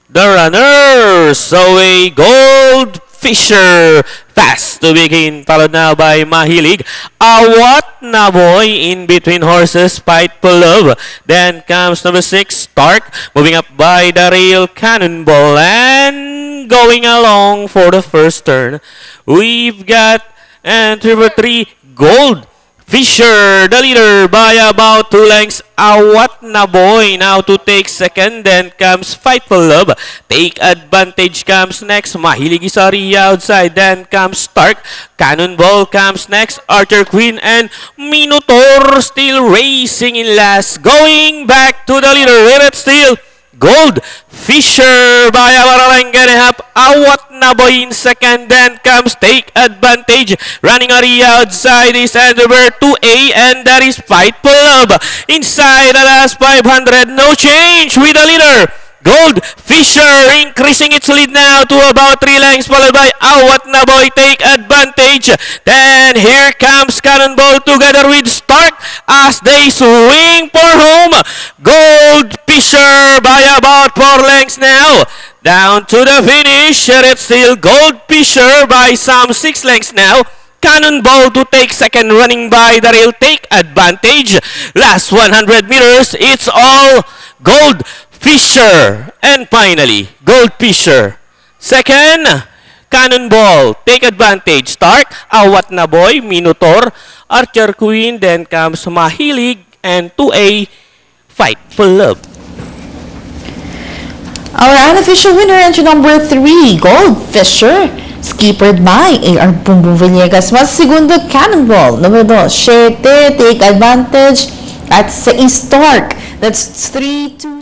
the runners. Away Gold Fisher. Fast to begin, followed now by Mahilig. Awat na boy in between horses, Spiteful Love. Then comes number 6, Stark, moving up by the rail, Cannonball, and going along for the first turn. We've got number 3, Gold Fisher, the leader by about 2 lengths. Awat na boy now to take second. Then comes Fightful Love. Take Advantage comes next. Mahilig Isaria outside. Then comes Stark. Cannonball comes next. Archer Queen and Minotaur still racing in last. Going back to the leader. It's still Gold Fisher by about a length and a half. Awat na boy in second. Then comes Take Advantage. Running area outside is number 2A, and that is Fightful Love. Inside the last 500, no change with the leader. Gold Fisher increasing its lead now to about 3 lengths, followed by Awat na boy, Take Advantage. Then here comes Cannonball together with Stark as they swing for home. Gold Fisher by about 4 lengths now. Down to the finish, it's still Gold Fisher by some 6 lengths now. Cannonball to take second, running by the rail, Take Advantage. Last 100 meters, it's all Gold Fisher. And finally, Gold Fisher. Second, Cannonball, Take Advantage. Stark, Awat na boy, Minotaur, Archer Queen, then comes Mahilig, and 2A, Fightful Love. Our unofficial winner, entry number 3, Gold Fisher, skippered by A.R. Bumbum Villegas. Mas segundo, Cannonball. Number 2, Shete, Take Advantage, at 6, Stark. That's 3-2.